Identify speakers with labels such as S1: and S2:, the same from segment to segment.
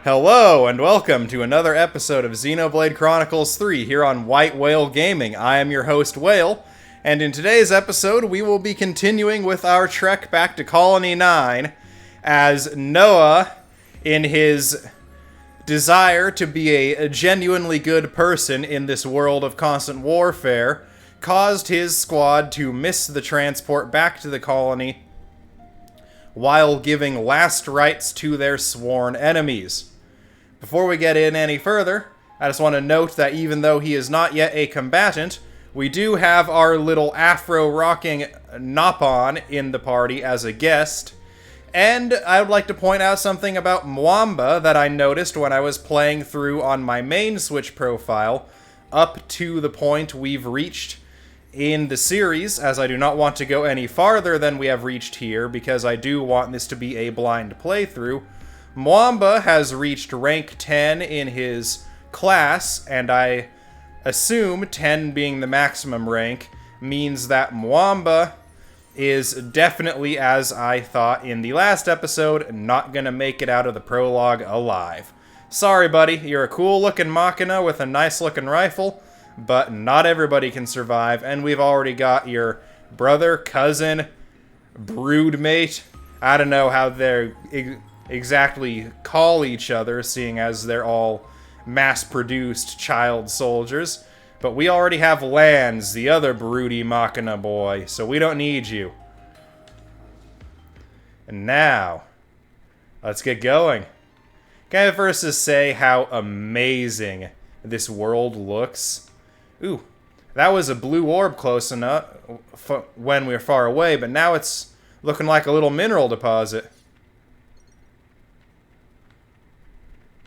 S1: Hello, and welcome to another episode of Xenoblade Chronicles 3 here on White Whale Gaming. I am your host, Whale, and in today's episode we will be continuing with our trek back to Colony 9 as Noah, in his desire to be a genuinely good person in this world of constant warfare, caused his squad to miss the transport back to the colony while giving last rites to their sworn enemies. Before we get in any further, I just want to note that even though he is not yet a combatant, we do have our little afro-rocking Nopon in the party as a guest. And I would like to point out something about Mwamba that I noticed when I was playing through on my main Switch profile, up to the point we've reached in the series, as I do not want to go any farther than we have reached here, because I do want this to be a blind playthrough. Mwamba has reached rank 10 in his class, and I assume 10 being the maximum rank means that Mwamba is definitely, as I thought in the last episode, not gonna make it out of the prologue alive. Sorry, buddy, you're a cool-looking Machina with a nice-looking rifle, but not everybody can survive, and we've already got your brother, cousin, broodmate. I don't know how they exactly call each other, seeing as they're all mass-produced child soldiers. But we already have Lanz, the other broody Machina boy, so we don't need you. And now, let's get going. Can I first just say how amazing this world looks? Ooh, that was a blue orb close enough when we were far away, but now it's looking like a little mineral deposit.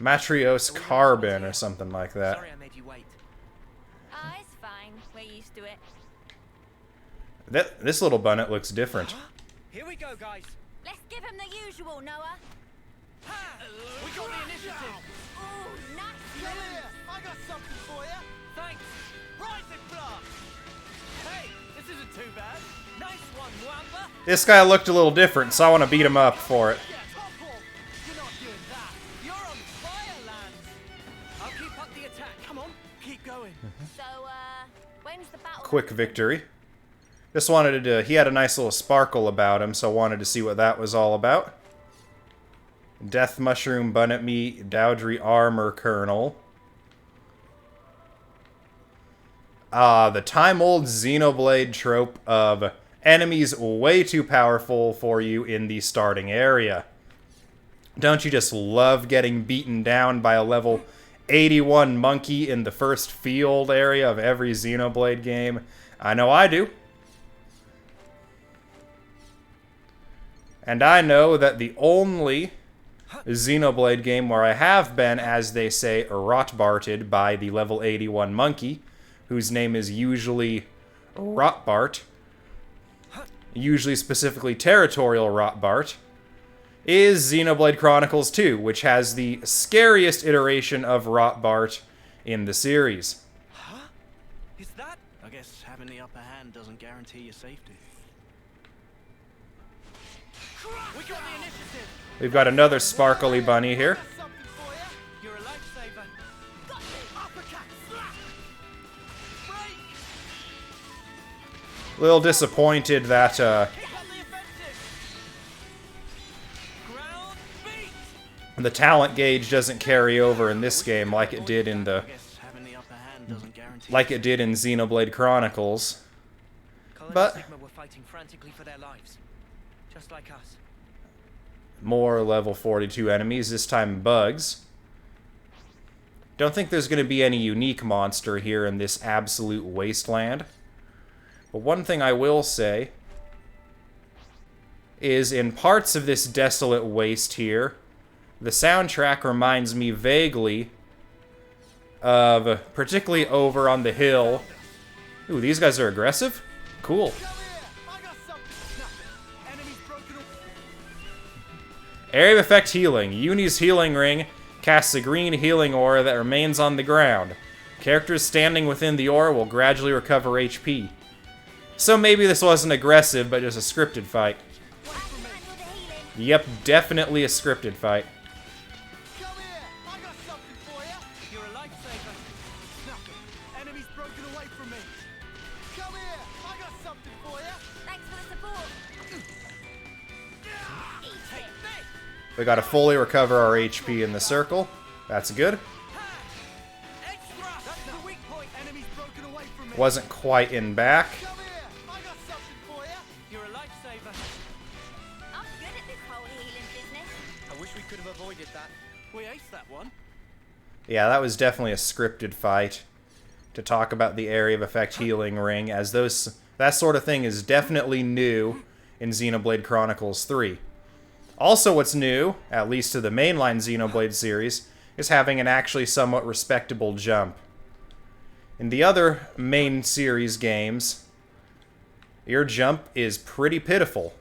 S1: Matrios carbon or something like that.
S2: Sorry I made you wait.
S3: Oh, it's fine. We're used to it.
S1: This little bunnet looks different.
S2: Here we go, guys.
S3: Let's give him the usual, Noah.
S2: Ha! We got the initiative.
S3: Ooh, nice.
S4: Come here! I got something for you!
S2: Thanks. Rising blast. Hey, this isn't too bad. Nice one, Mwamba.
S1: This guy looked a little different, so I want to beat him up for it.
S2: Yeah, topple. You're not doing that. You're on fire, Lance. I'll keep up the attack. Come on, keep going.
S3: So, when's the battle?
S1: Quick victory. Just wanted to, he had a nice little sparkle about him, so I wanted to see what that was all about. Death Mushroom, Bunnet Meat, Dowdry Armor Kernel. The time-old Xenoblade trope of enemies way too powerful for you in the starting area. Don't you just love getting beaten down by a level 81 monkey in the first field area of every Xenoblade game? I know I do. And I know that the only Xenoblade game where I have been, as they say, rotbarted by the level 81 monkey, whose name is usually Rotbart, usually specifically Territorial Rotbart, is Xenoblade Chronicles 2, which has the scariest iteration of Rotbart in the series.
S2: Huh? Is that? I guess having the upper hand doesn't guarantee your safety. We got the initiative.
S1: We've got another sparkly bunny here.
S4: I got something for you!
S2: You're a lifesaver.
S4: Got it! Uppercut! Slap! Break!
S1: Little disappointed that,
S2: Get on the offensive. Ground beat.
S1: the talent gauge doesn't carry over in this game like it did in the...
S2: I guess having the upper hand doesn't guarantee.
S1: like it did in Xenoblade Chronicles.
S2: Colony
S1: But-
S2: Sigma were fighting frantically for their lives, just like us.
S1: More level 42 enemies, this time bugs. Don't think there's going to be any unique monster here in this absolute wasteland. But one thing I will say is in parts of this desolate waste here, the soundtrack reminds me vaguely of, particularly over on the hill. Ooh, these guys are aggressive? Cool.
S4: Come here! I got something! Snap it! Enemy's broken up!
S1: Area of Effect Healing. Uni's healing ring casts a green healing aura that remains on the ground. Characters standing within the aura will gradually recover HP. So maybe this wasn't aggressive, but just a scripted fight.
S3: We'll have to handle the healing.
S1: Yep, definitely a scripted fight.
S4: Come here!
S1: We gotta fully recover our HP in the circle. That's good.
S4: Extra! That's the weak point. Enemies broken away from me.
S1: Wasn't quite in back.
S4: Come here. I got something for you.
S2: You're a lifesaver.
S3: I'm good at this whole healing business.
S2: I wish we could have avoided that.
S4: We aced that one.
S1: Yeah, that was definitely a scripted fight to talk about the area of effect healing ring, as that sort of thing is definitely new in Xenoblade Chronicles 3. Also what's new, at least to the mainline Xenoblade series, is having an actually somewhat respectable jump. In the other main series games, your jump is pretty pitiful.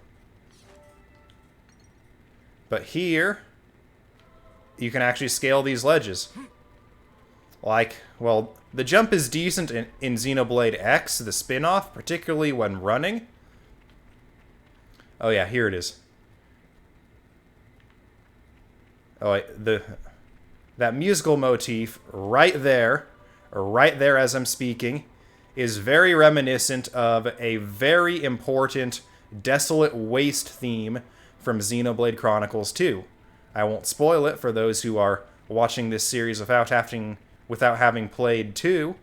S1: But here, you can actually scale these ledges. Like, well, the jump is decent in Xenoblade X, the spin-off, particularly when running. Oh yeah, here it is. Oh, wait, that musical motif right there as I'm speaking, is very reminiscent of a very important Desolate Waste theme from Xenoblade Chronicles 2. I won't spoil it for those who are watching this series without having played 2.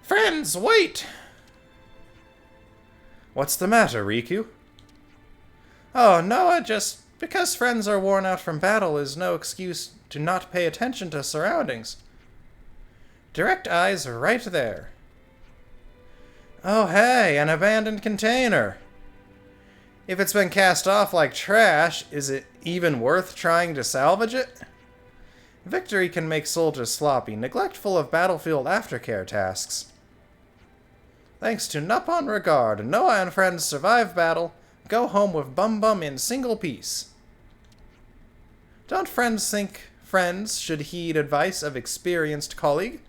S1: Friends, wait! What's the matter, Riku? Oh, Noah, just because friends are worn out from battle is no excuse to not pay attention to surroundings. Direct eyes right there. Oh, hey, an abandoned container. If it's been cast off like trash, is it even worth trying to salvage it? Victory can make soldiers sloppy, neglectful of battlefield aftercare tasks. Thanks to Nupon Regard, Noah and friends survive battle, go home with Bum Bum in single piece. Don't friends think friends should heed advice of experienced colleague?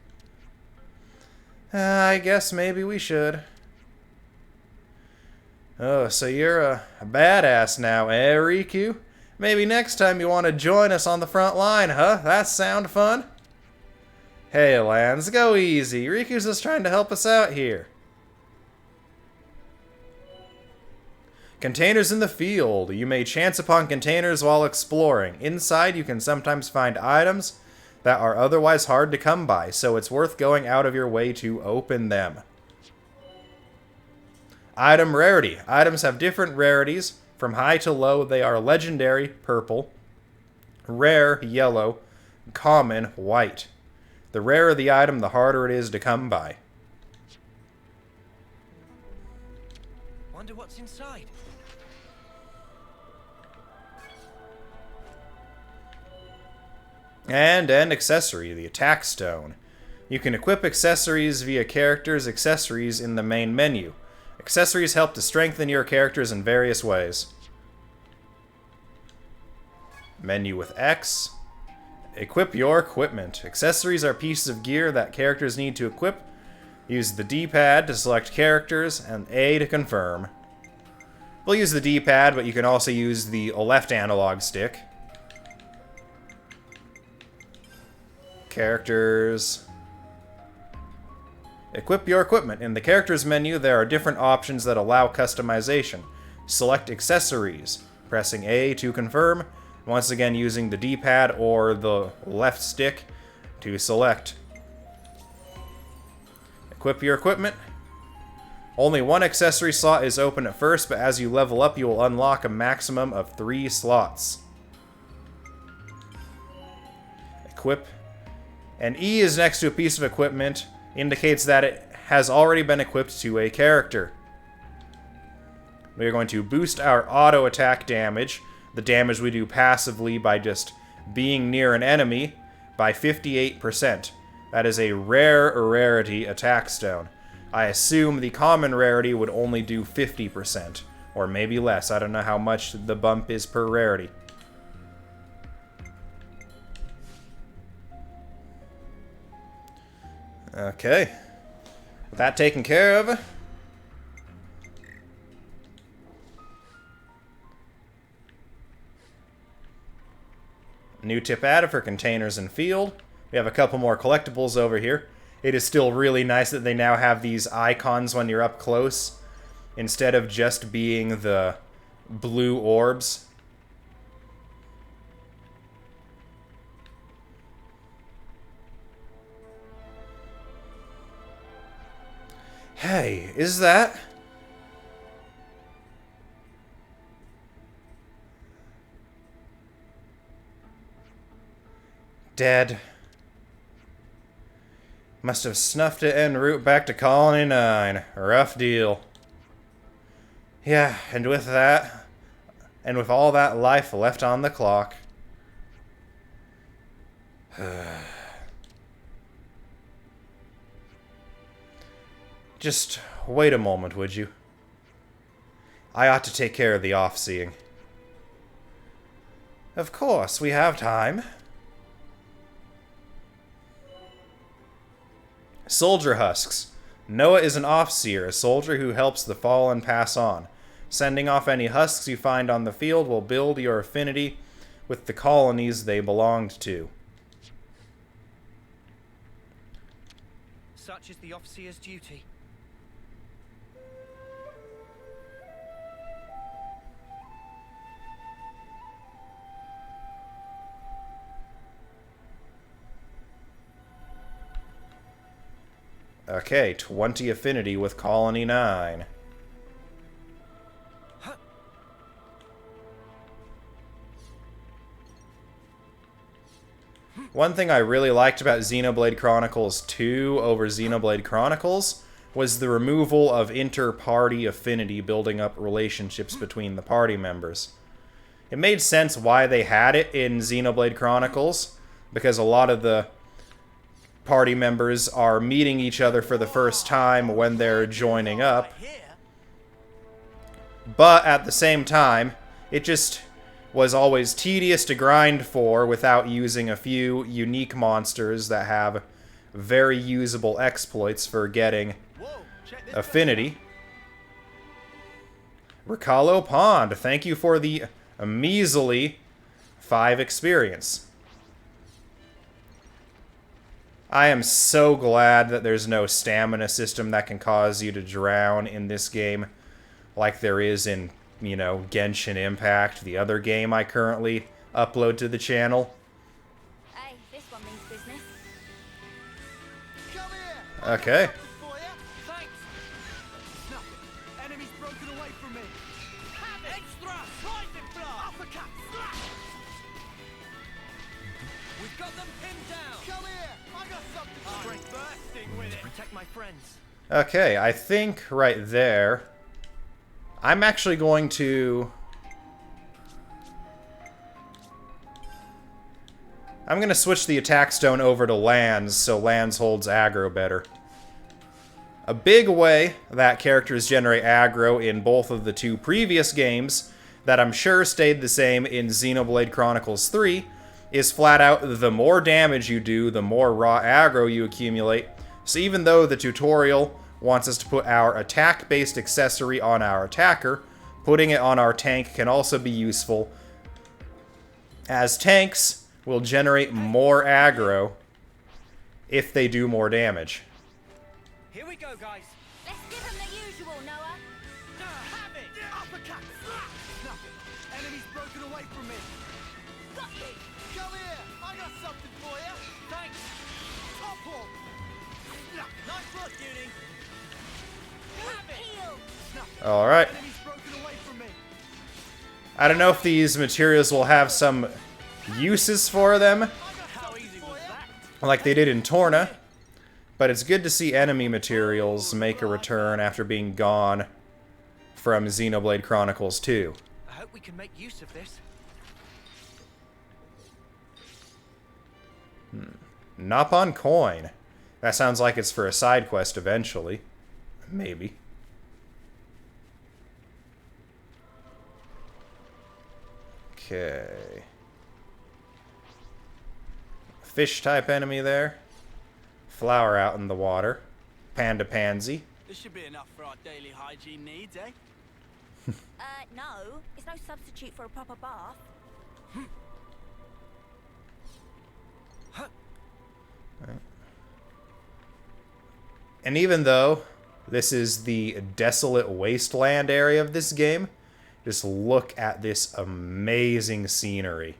S1: I guess maybe we should. Oh, so you're a badass now, eh, Riku? Maybe next time you want to join us on the front line, huh? That sound fun? Hey, Lance, go easy. Riku's just trying to help us out here. Containers in the field. You may chance upon containers while exploring. Inside, you can sometimes find items that are otherwise hard to come by, so it's worth going out of your way to open them. Item rarity. Items have different rarities. From high to low, they are legendary, purple, rare, yellow, common, white. The rarer the item, the harder it is to come by.
S2: Wonder what's inside.
S1: And an accessory, the attack stone. You can equip accessories via characters' accessories in the main menu. Accessories help to strengthen your characters in various ways. Menu with X. Equip your equipment. Accessories are pieces of gear that characters need to equip. Use the D-pad to select characters and A to confirm. We'll use the D-pad, but you can also use the left analog stick. Characters. Equip your equipment. In the characters menu, there are different options that allow customization. Select accessories, pressing A to confirm. Once again, using the D-pad or the left stick to select. Equip your equipment. Only one accessory slot is open at first, but as you level up, you will unlock a maximum of 3 slots. Equip. And E is next to a piece of equipment, indicates that it has already been equipped to a character. We are going to boost our auto attack damage, the damage we do passively by just being near an enemy, by 58%. That is a rarity attack stone. I assume the common rarity would only do 50%, or maybe less. I don't know how much the bump is per rarity. Okay. With that taken care of, new tip added for containers and field. We have a couple more collectibles over here. it is still really nice that they now have these icons when you're up close, instead of just being the blue orbs. Hey, is that... dead? Must have snuffed it en route back to Colony 9. Rough deal. Yeah, and with that, and with all that life left on the clock... Just wait a moment, would you? I ought to take care of the off-seeing. Of course, we have time. Soldier husks. Noah is an off-seer, a soldier who helps the fallen pass on. Sending off any husks you find on the field will build your affinity with the colonies they belonged to.
S2: Such is the officer's duty.
S1: Okay, 20 affinity with Colony 9. One thing I really liked about Xenoblade Chronicles 2 over Xenoblade Chronicles was the removal of inter-party affinity, building up relationships between the party members. It made sense why they had it in Xenoblade Chronicles, because a lot of the party members are meeting each other for the first time when they're joining up. But at the same time, it just was always tedious to grind for without using a few unique monsters that have very usable exploits for getting affinity. Ricalo Pond, thank you for the measly 5 experience. I am so glad that there's no stamina system that can cause you to drown in this game like there is in, you know, Genshin Impact, the other game I currently upload to the channel.
S3: Hey, this one means business.
S4: Come here!
S1: Okay.
S2: Thanks.
S4: Nothing. Enemies broken away from me.
S2: Have it. Extra. Lightning blast.
S4: Uppercut. Slash.
S2: We've got them pinned down.
S4: Come here! I got something for you.
S2: Bursting with it. Protect my friends.
S1: Okay, I think right there, I'm actually going to... I'm going to switch the attack stone over to Lands, so Lands holds aggro better. A big way that characters generate aggro in both of the 2 previous games, that I'm sure stayed the same in Xenoblade Chronicles 3, is flat out, the more damage you do, the more raw aggro you accumulate. So even though the tutorial wants us to put our attack-based accessory on our attacker, putting it on our tank can also be useful, as tanks will generate more aggro if they do more damage.
S2: Here we go, guys.
S3: Let's give him the usual, Noah.
S2: Have it.
S4: Uppercut. Slash. Nothing. Enemies broken away from me.
S3: Got you.
S4: Come here! I got something for you.
S2: Thanks.
S4: Topple.
S2: Nice work, Judy. Have it.
S3: Heal.
S1: Alright.
S4: Enemies broken away from me.
S1: I don't know if these materials will have some uses for them,
S2: How easy was that?
S1: like they did in Torna, but it's good to see enemy materials make a return after being gone from Xenoblade Chronicles 2.
S2: I hope we can make use of this.
S1: Nopon coin. That sounds like it's for a side quest eventually. Maybe. Okay. Fish type enemy there. Flower out in the water. Panda pansy.
S4: This should be enough for our daily hygiene needs, eh?
S3: No. It's no substitute for a proper bath.
S1: And even though this is the desolate wasteland area of this game, just look at this amazing scenery.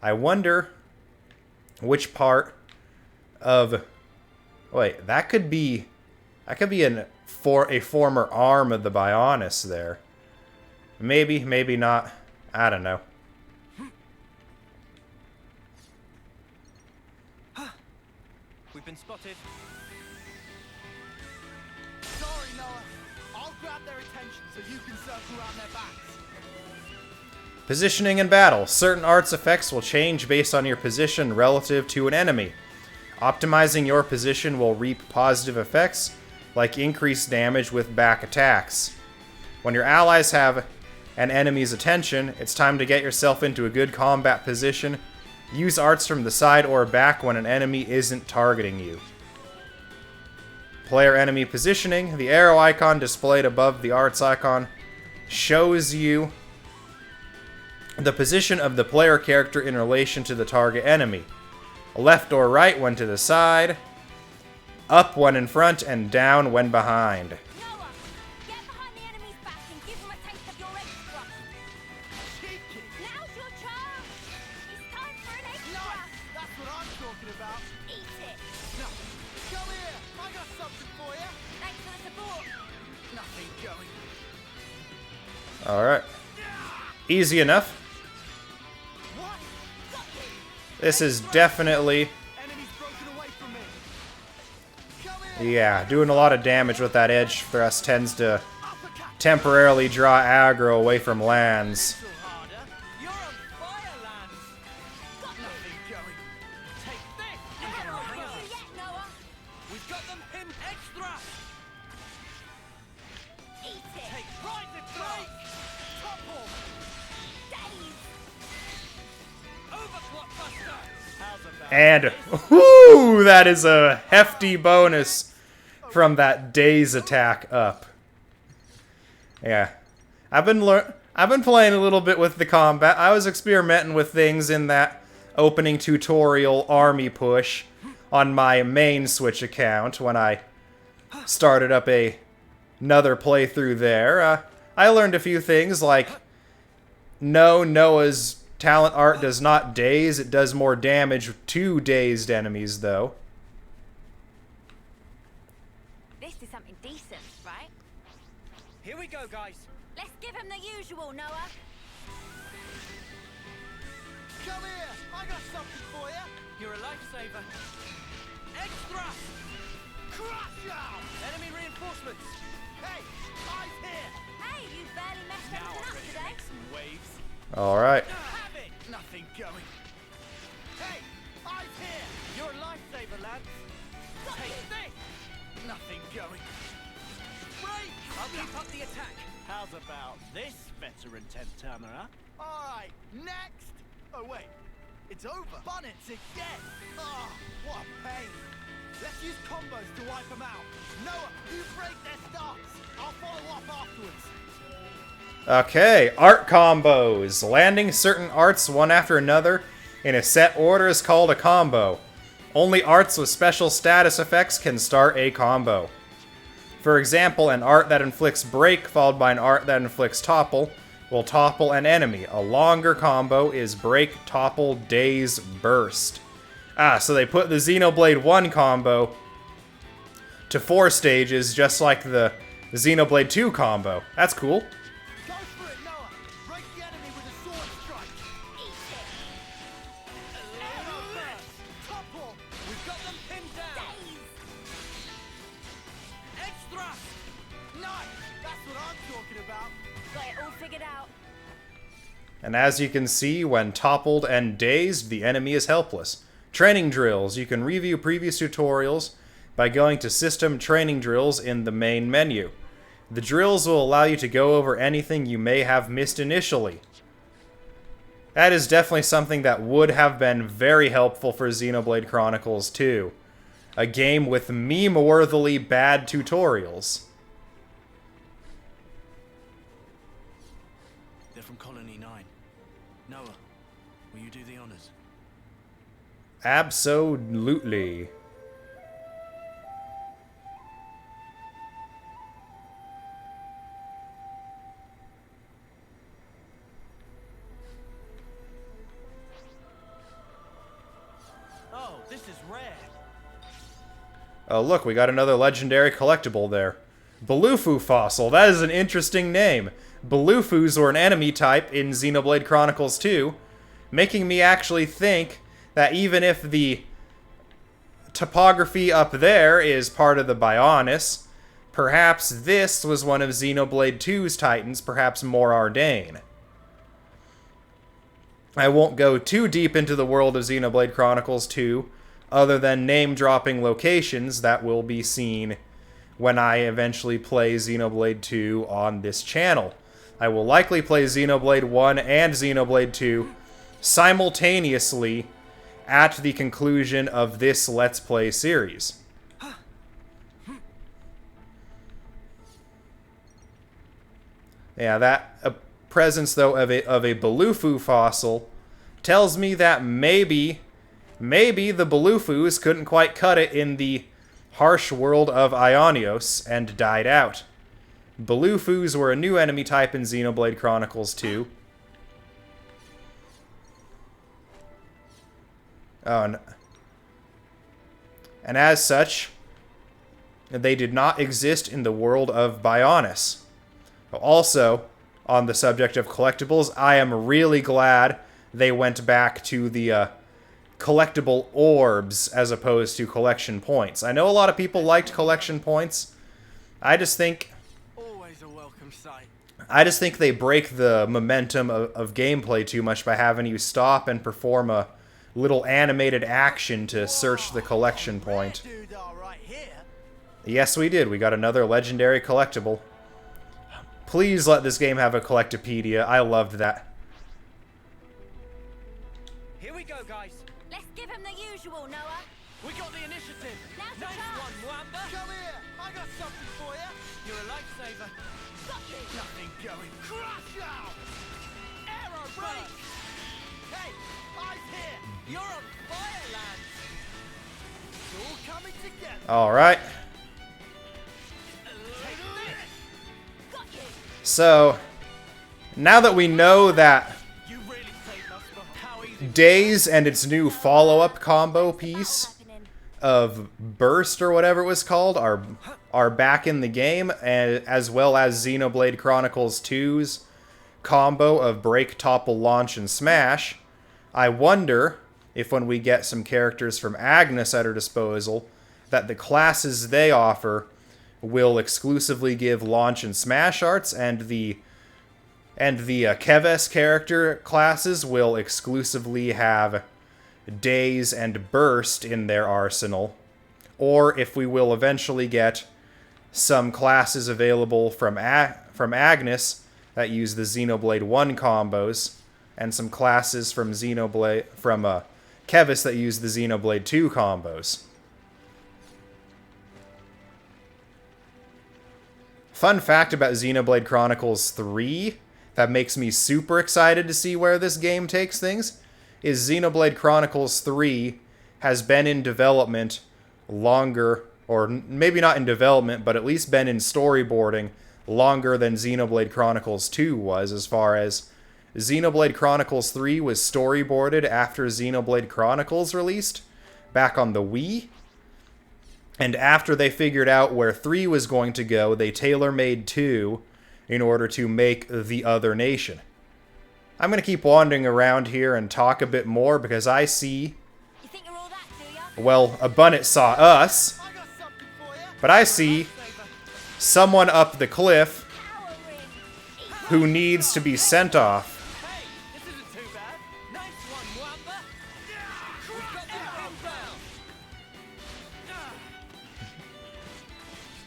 S1: I wonder which part of... Wait, that could be a former arm of the Bionis there. Maybe, maybe not. I don't know.
S2: We've been spotted.
S4: Sorry, Noah. I'll grab their attention so you can circle around their backs.
S1: Positioning in battle. Certain arts effects will change based on your position relative to an enemy. Optimizing your position will reap positive effects, like increased damage with back attacks. When your allies have an enemy's attention, it's time to get yourself into a good combat position. Use arts from the side or back when an enemy isn't targeting you. Player enemy positioning. The arrow icon displayed above the arts icon shows you the position of the player character in relation to the target enemy. Left or right when to the side, up when in front, and down when behind.
S3: Noah, get behind the enemy's back and give them a taste of your egg thrust.
S4: Cheeky.
S3: Now's your chance. It's time for an egg
S4: Nice.
S3: thrust.
S4: That's what I'm talking about.
S3: Eat it.
S4: No. Come here. I got something for you.
S3: Thanks for the support.
S4: Nothing going.
S1: Alright. Easy enough.
S4: What?
S3: Got you.
S1: This is definitely,
S4: Enemy's broken away from me. Come here.
S1: yeah, doing a lot of damage with that edge thrust tends to
S4: Uppercut.
S1: temporarily draw aggro away from lands.
S2: Little harder. You're on fire, Lance.
S3: Got you.
S4: Nothing going.
S2: Take this.
S3: You
S2: Get
S3: haven't
S2: over.
S3: got through yet, Noah.
S2: We've got them pinned extra.
S3: Eat it.
S2: Take pride in break.
S4: Topple.
S3: Daze.
S2: Overclock buster. How's about
S1: And,
S2: this?
S1: whoo, that is a hefty bonus from that daze attack up. Yeah. I've been playing a little bit with the combat. I was experimenting with things in that opening tutorial army push on my main Switch account when I started up another playthrough there. I learned a few things like, no, Noah's talent art does not daze. It does more damage to dazed enemies, though.
S3: This is something decent, right?
S2: Here we go, guys.
S3: Let's give him the usual, Noah.
S4: Come here. I got something for you.
S2: You're a lifesaver. Extra.
S4: Crush out.
S2: Enemy reinforcements.
S4: Hey, eyes here.
S3: Hey, you barely messed
S2: Now
S3: anything
S2: I'm
S3: up
S2: ready to
S3: today.
S2: make some waves.
S1: Alright.
S2: Have it.
S4: Nothing going. Hey, eyes here.
S2: You're a lifesaver, lads. Take this.
S4: Nothing going. Break.
S2: I'll keep up the attack. How's about this veteran 10-turner, huh?
S4: All right, next. Oh wait, it's over. Bonnets again. Oh, what a pain. Let's use combos to wipe them out. Noah, you break their starts. I'll follow up afterwards.
S1: Okay, art combos. Landing certain arts one after another in a set order is called a combo. Only arts with special status effects can start a combo. For example, an art that inflicts break followed by an art that inflicts topple will topple an enemy. A longer combo is break, topple, daze, burst. So they put the Xenoblade 1 combo to 4 stages, just like the Xenoblade 2 combo. That's cool.
S4: Go for it, Noah. Break the enemy with a sword strike.
S3: Eat it.
S4: Arrow burst. Topple.
S2: We've got them pinned down.
S3: Daze.
S2: Extra.
S4: Nice. That's what I'm talking about.
S3: Got it all figured out.
S1: And as you can see, when toppled and dazed, the enemy is helpless. Training drills. You can review previous tutorials by going to System Training Drills in the main menu. The drills will allow you to go over anything you may have missed initially. That is definitely something that would have been very helpful for Xenoblade Chronicles 2. A game with meme-worthily bad tutorials.
S2: They're from Colony 9. Noah, will you do the honors?
S1: Absolutely. Oh, look, we got another legendary collectible there. Balufu fossil. That is an interesting name. Balufus were an enemy type in Xenoblade Chronicles 2, making me actually think that even if the topography up there is part of the Bionis, perhaps this was one of Xenoblade 2's titans, perhaps more Ardain. I won't go too deep into the world of Xenoblade Chronicles 2, other than name-dropping locations that will be seen when I eventually play Xenoblade 2 on this channel. I will likely play Xenoblade 1 and Xenoblade 2 simultaneously at the conclusion of this Let's Play series. Yeah, that presence, though, of a Balufu fossil tells me that maybe the Balufus couldn't quite cut it in the harsh world of Aionios and died out. Balufus were a new enemy type in Xenoblade Chronicles 2. Oh, and as such, they did not exist in the world of Bionis. Also, on the subject of collectibles, I am really glad they went back to the collectible orbs as opposed to collection points. I know a lot of people liked collection points. I just think
S4: Always a welcome sight.
S1: they break the momentum of gameplay too much by having you stop and perform a little animated action to search the collection point.
S4: Dude, all right here.
S1: Yes, we did. We got another legendary collectible. Please let this game have a collectopedia. I loved that.
S2: Here we go, guys.
S3: Let's give him the usual, Noah.
S2: We got the initiative.
S3: Now's the
S2: Nice
S3: chance.
S2: one, Wamba.
S4: Come here. I got something for you.
S2: You're a lifesaver.
S3: Got you.
S4: Nothing going. Crush out. Arrow break. Hey, eyes here. You're on fire, lads. It's all coming together.
S1: All right.
S4: Take this.
S3: Got you.
S1: So, now that we know that
S4: You really saved us from how easy.
S1: Days and its new follow-up combo piece
S3: Happening.
S1: of Burst or whatever it was called are back in the game, and as well as Xenoblade Chronicles 2's combo of Break, Topple, Launch, and Smash, I wonder if when we get some characters from Agnes at our disposal, that the classes they offer will exclusively give Launch and Smash arts, and the Keves character classes will exclusively have Daze and Burst in their arsenal, or if we will eventually get some classes available from Agnes that use the Xenoblade 1 combos, and some classes from Keves that use the Xenoblade 2 combos. Fun fact about Xenoblade Chronicles 3 that makes me super excited to see where this game takes things is Xenoblade Chronicles 3 has been in development longer, or maybe not in development, but at least been in storyboarding longer than Xenoblade Chronicles 2 was, as far as Xenoblade Chronicles 3 was storyboarded after Xenoblade Chronicles released back on the Wii. And after they figured out where 3 was going to go, they tailor-made 2 in order to make The Other Nation. I'm going to keep wandering around here and talk a bit more because I see,
S3: You think you're all that, do ya?
S1: well, a bunnet saw us,
S4: I got something for you.
S1: but I see someone up the cliff
S3: Powering.
S1: who needs to be sent off.
S2: Hey, this isn't too bad. Nice one, Wamba. We've got the inbound.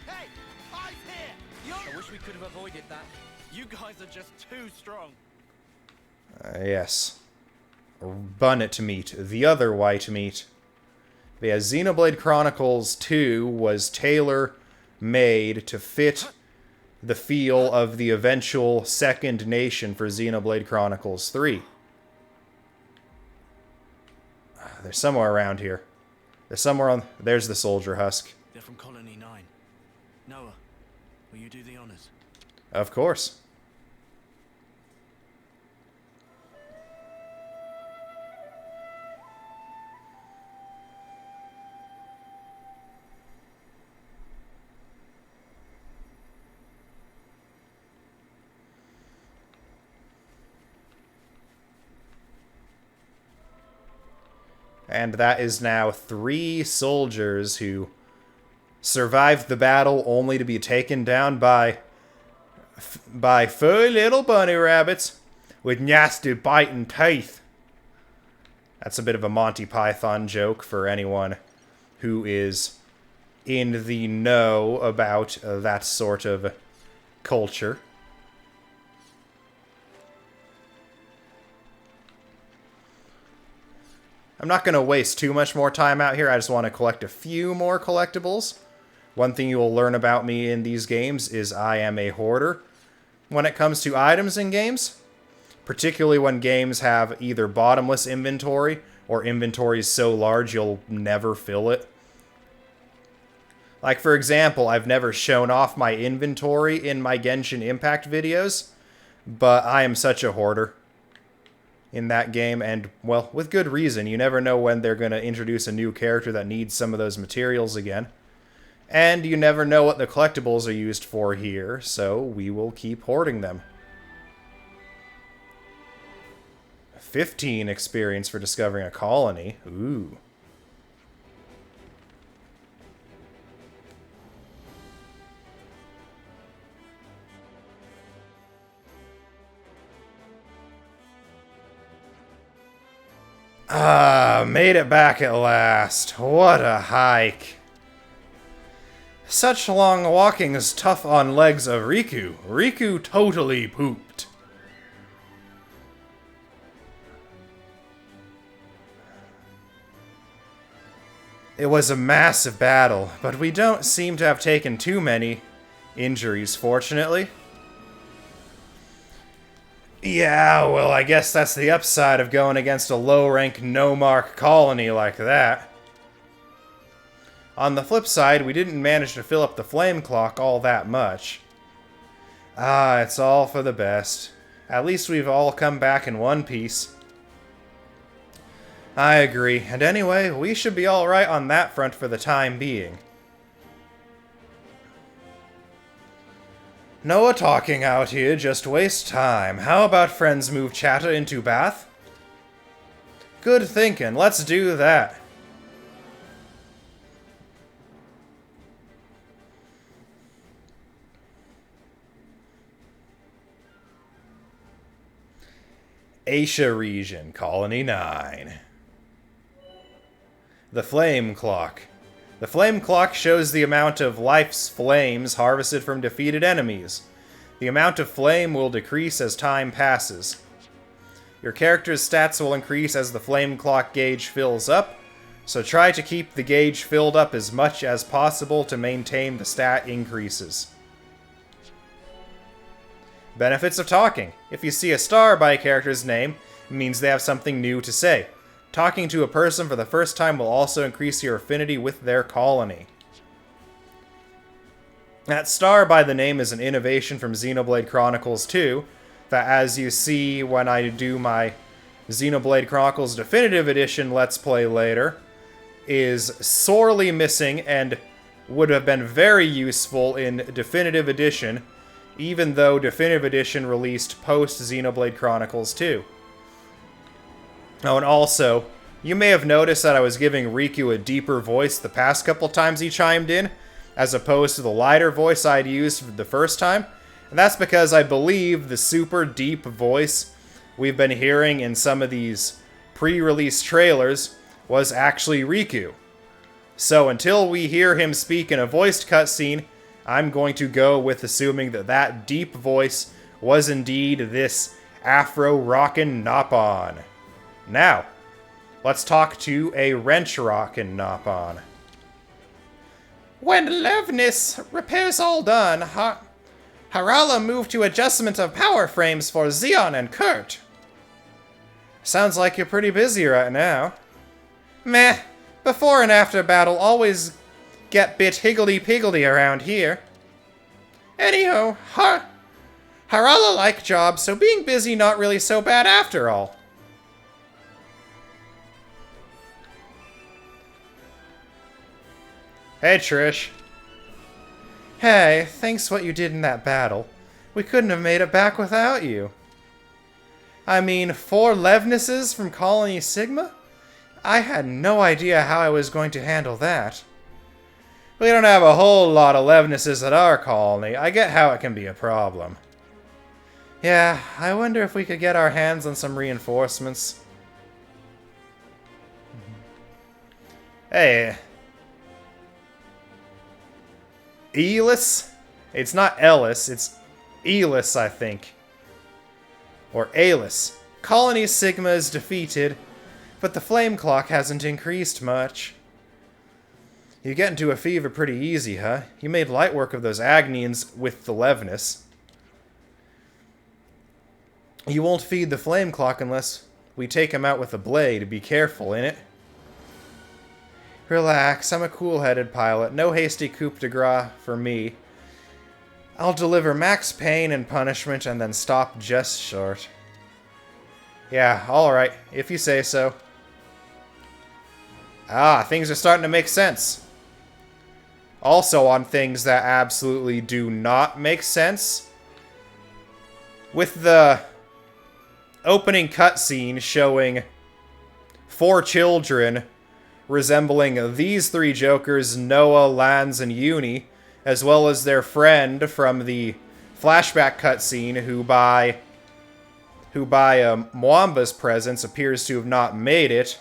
S4: Hey, eyes here.
S2: I wish we could have avoided that.
S4: You guys are just too strong.
S1: Yes. Bunnet meat, the other white meat. But yeah, Xenoblade Chronicles 2 was tailor-made to fit the feel of the eventual second nation for Xenoblade Chronicles 3. They're somewhere around here. They're somewhere on... There's the soldier husk.
S4: They're from Colony 9. Noah, will you do the honors?
S1: Of course. and that is now 3 soldiers who survived the battle only to be taken down by 4 little bunny rabbits with nasty biting teeth. That's a bit of a Monty Python joke for anyone who is in the know about that sort of culture. I'm not going to waste too much more time out here. I just want to collect a few more collectibles. One thing you will learn about me in these games is I am a hoarder when it comes to items in games, particularly when games have either bottomless inventory or inventories so large you'll never fill it. Like, for example, I've never shown off my inventory in my Genshin Impact videos, but I am such a hoarder in that game, and, well, with good reason. You never know when they're going to introduce a new character that needs some of those materials again. And you never know what the collectibles are used for here, so we will keep hoarding them. 15 experience for discovering a colony. Ooh. Ah, made it back at last. What a hike. Such long walking is tough on legs of Riku. Riku totally pooped. It was a massive battle, but we don't seem to have taken too many injuries, fortunately. Yeah, well, I guess that's the upside of going against a low-rank, no-mark colony like that. On the flip side, we didn't manage to fill up the flame clock all that much. Ah, it's all for the best. At least we've all come back in one piece. I agree, and anyway, we should be alright on that front for the time being. No talking out here, just waste time. How about friends move chatter into bath? Good thinking, let's do that. Asia region, Colony 9. The Flame Clock. The Flame Clock shows the amount of life's flames harvested from defeated enemies. The amount of flame will decrease as time passes. Your character's stats will increase as the Flame Clock gauge fills up, so try to keep the gauge filled up as much as possible to maintain the stat increases. Benefits of talking. If you see a star by a character's name, it means they have something new to say. Talking to a person for the first time will also increase your affinity with their colony. That star by the name is an innovation from Xenoblade Chronicles 2, that as you see when I do my Xenoblade Chronicles Definitive Edition Let's Play later, is sorely missing and would have been very useful in Definitive Edition, even though Definitive Edition released post-Xenoblade Chronicles 2. Oh, and also, you may have noticed that I was giving Riku a deeper voice the past couple times he chimed in, as opposed to the lighter voice I'd used the first time. And that's because I believe the super deep voice we've been hearing in some of these pre-release trailers was actually Riku. So until we hear him speak in a voiced cutscene, I'm going to go with assuming that that deep voice was indeed this Afro-rockin' Nopon. Now, let's talk to a wrench-rockin' Nopon. When Levnis repairs all done, Harala moved to adjustment of power frames for Xeon and Kurt. Sounds like you're pretty busy right now. Meh, before and after battle always get bit higgledy-piggledy around here. Anyhow, Harala like job, so being busy not really so bad after all. Hey, Trish. Hey, thanks what you did in that battle. We couldn't have made it back without you. I mean, 4 Levnesses from Colony Sigma? I had no idea how I was going to handle that. We don't have a whole lot of Levnesses at our colony. I get how it can be a problem. Yeah, I wonder if we could get our hands on some reinforcements. Hey. Elis? It's not Ellis, it's Elis, I think. Or Alis. Colony Sigma is defeated, but the flame clock hasn't increased much. You get into a fever pretty easy, huh? You made light work of those Agnians with the Levness. You won't feed the flame clock unless we take him out with a blade. Be careful, innit? Relax, I'm a cool-headed pilot. No hasty coup de grace for me. I'll deliver max pain and punishment and then stop just short. Yeah, alright, if you say so. Ah, things are starting to make sense. Also on things that absolutely do not make sense. With the opening cutscene showing 4 children resembling these 3 Jokers, Noah, Lance, and Uni, as well as their friend from the flashback cutscene who by Mwamba's presence appears to have not made it.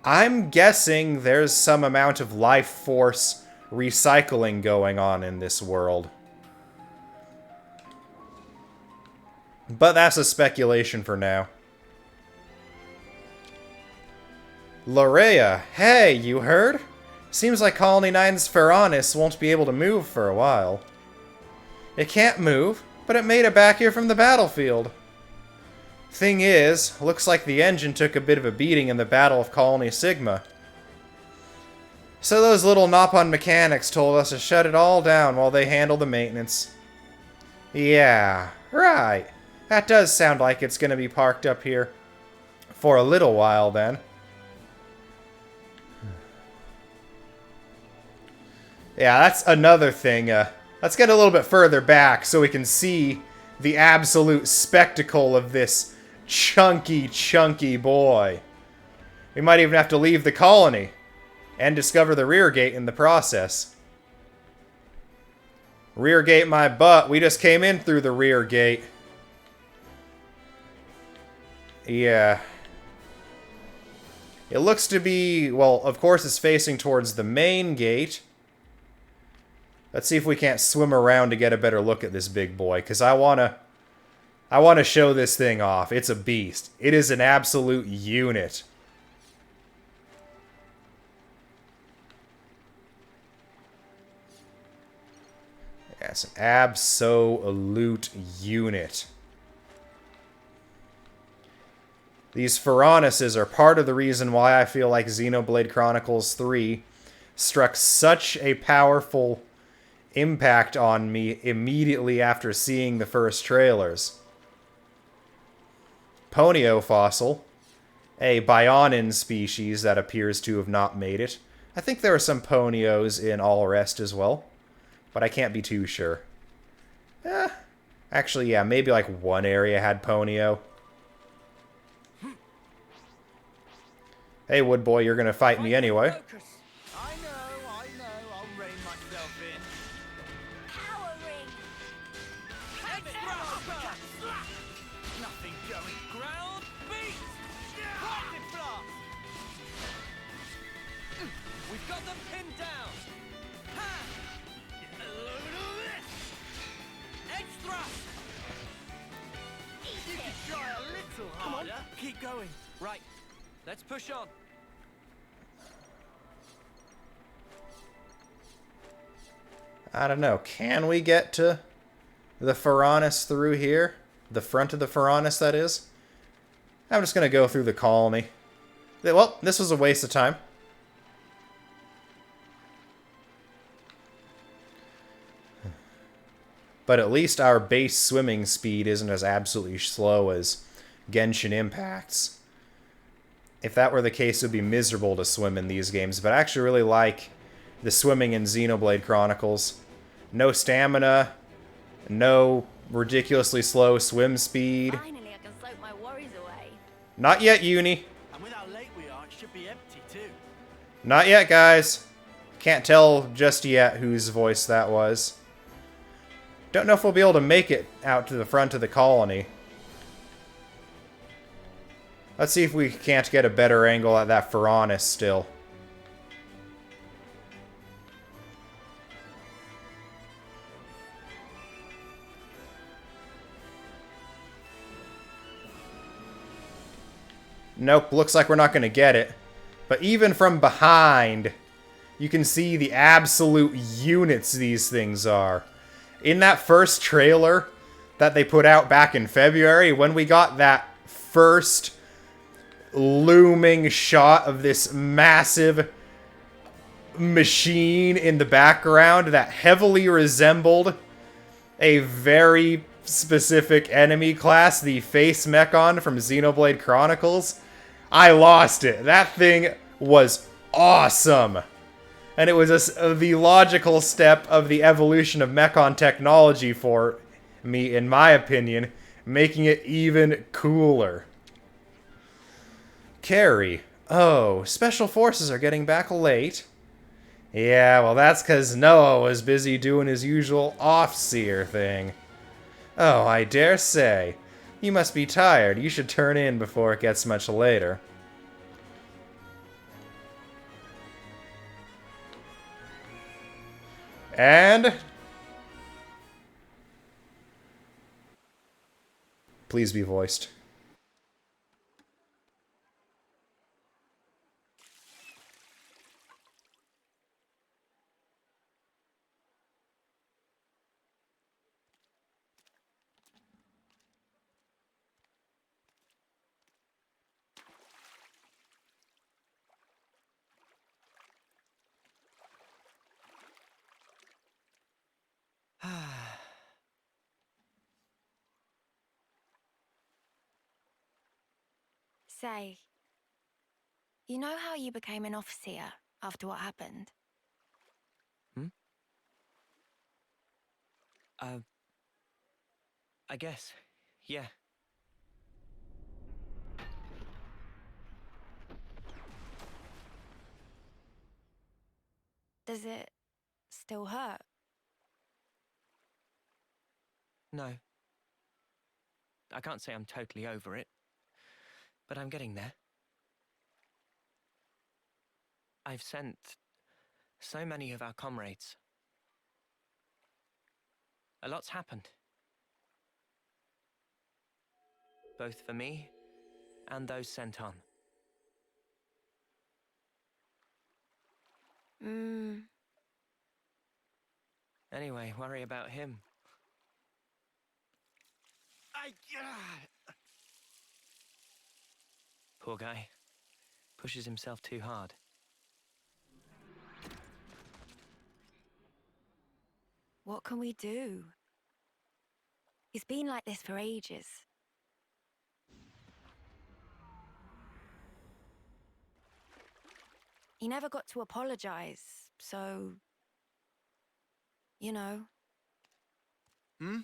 S1: I'm guessing there's some amount of life force recycling going on in this world. But that's a speculation for now. Lorea, hey, you heard? Seems like Colony 9's ferronis won't be able to move for a while. It can't move, but it made it back here from the battlefield. Thing is, looks like the engine took a bit of a beating in the Battle of Colony Sigma. So those little Nopon mechanics told us to shut it all down while they handle the maintenance. Yeah, right. That does sound like it's going to be parked up here for a little while then. Yeah, that's another thing. Let's get a little bit further back so we can see the absolute spectacle of this chunky boy. We might even have to leave the colony and discover the rear gate in the process. Rear gate my butt. We just came in through the rear gate. Yeah. It looks to be, well, of course it's facing towards the main gate. Let's see if we can't swim around to get a better look at this big boy, because I wanna show this thing off. It's a beast. It is an absolute unit. Yeah, it's an absolute unit. These ferronises are part of the reason why I feel like Xenoblade Chronicles 3 struck such a powerful impact on me immediately after seeing the first trailers. Ponyo fossil, a Bionin species that appears to have not made it. I think there are some Ponios in All Rest as well, but I can't be too sure. Actually, yeah, maybe like one area had Ponyo. Hey, Wood Boy, you're gonna fight me anyway.
S2: Focus.
S4: I know, I'll rein myself in.
S3: Power ring.
S4: Nothing going.
S2: Ground beat.
S4: Lightning blast!
S2: We've got them pinned down. Ha!
S4: Get a load of this!
S2: Edge thrust.
S4: You can try a little
S2: Come on,
S4: harder.
S2: keep going. Right, let's push on.
S1: I don't know. Can we get to the ferronis through here? The front of the ferronis, that is? I'm just going to go through the colony. Well, this was a waste of time. But at least our base swimming speed isn't as absolutely slow as Genshin Impact's. If that were the case, it would be miserable to swim in these games. But I actually really like the swimming in Xenoblade Chronicles. No stamina, no ridiculously slow swim speed.
S3: Finally, I can soak my worries away.
S1: Not yet, Uni.
S4: And with how late we are, it should be
S1: Not yet, guys. Can't tell just yet whose voice that was. Don't know if we'll be able to make it out to the front of the colony. Let's see if we can't get a better angle at that ferronis still. Nope, looks like we're not going to get it. But even from behind, you can see the absolute units these things are. In that first trailer that they put out back in February, when we got that first looming shot of this massive machine in the background that heavily resembled a very specific enemy class, the Face Mechon from Xenoblade Chronicles, I lost it. That thing was awesome. And it was the logical step of the evolution of Mechon technology for me, in my opinion, making it even cooler. Carrie. Oh, Special Forces are getting back late. Yeah, well that's because Noah was busy doing his usual off-seer thing. Oh, I dare say. You must be tired. You should turn in before it gets much later. And... please be voiced.
S3: Say, you know how you became an officer after what happened?
S2: I guess. Yeah.
S3: Does it still hurt?
S2: No. I can't say I'm totally over it, but I'm getting there. I've sent so many of our comrades. A lot's happened. Both for me and those sent on. Anyway, worry about him. Poor guy. Pushes himself too hard.
S3: What can we do? He's been like this for ages. He never got to apologize, so... you know.
S4: You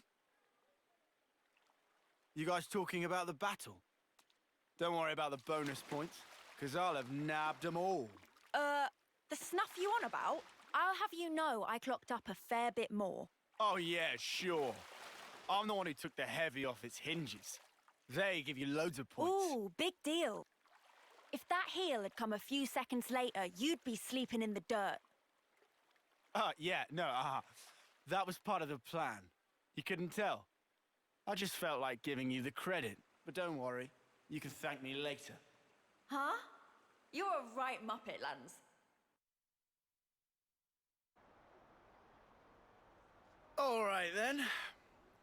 S4: guys talking about the battle? Don't worry about the bonus points, because I'll have nabbed them all.
S3: The snuff you on about? I'll have you know I clocked up a fair bit more.
S4: Oh yeah, sure. I'm the one who took the heavy off its hinges. They give you loads of points.
S3: Ooh, big deal. If that heel had come a few seconds later, you'd be sleeping in the dirt.
S4: Yeah, no, that was part of the plan. You couldn't tell. I just felt like giving you the credit, but don't worry. You can thank me later.
S3: Huh? You're a right muppet, Lance.
S4: All right, then.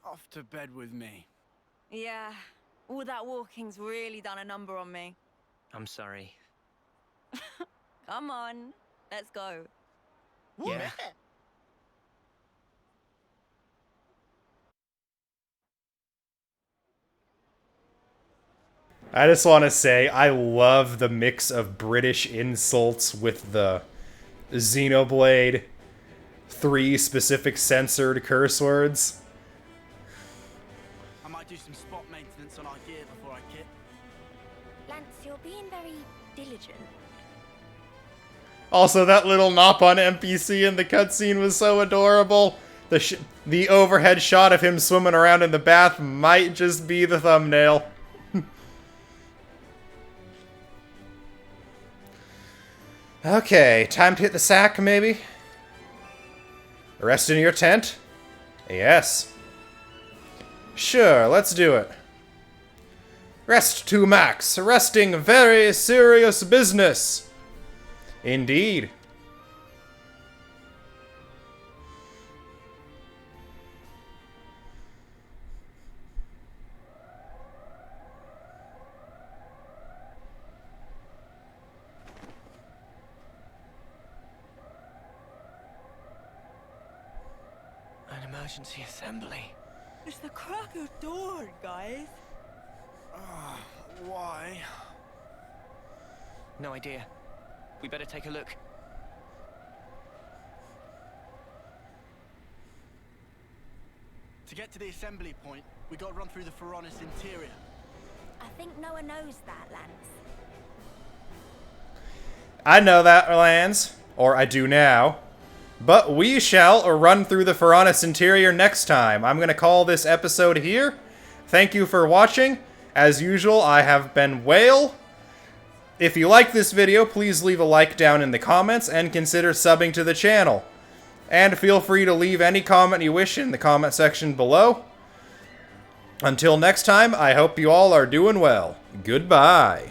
S4: Off to bed with me.
S3: Yeah, all that walking's really done a number on me.
S2: I'm sorry.
S3: Come on, let's go.
S2: Yeah.
S1: I just want to say, I love the mix of British insults with the Xenoblade 3 specific censored curse words.
S4: I might do some spot maintenance on our gear before I kit.
S3: Lance, you're being very diligent.
S1: Also, that little Nopon NPC in the cutscene was so adorable. The overhead shot of him swimming around in the bath might just be the thumbnail. Okay, time to hit the sack, maybe? Rest in your tent? Yes. Sure, let's do it. Rest to max. Resting very serious business. Indeed.
S2: An emergency assembly.
S5: It's the crack of dawn, guys.
S4: Why?
S2: No idea. We better take a look.
S4: To get to the assembly point, we got to run through the ferronis interior.
S3: I think Noah knows that, Lance.
S1: I know that, Lance. Or I do now. But we shall run through the ferronis interior next time. I'm going to call this episode here. Thank you for watching. As usual, I have been Whale. If you like this video, please leave a like down in the comments and consider subbing to the channel. And feel free to leave any comment you wish in the comment section below. Until next time, I hope you all are doing well. Goodbye.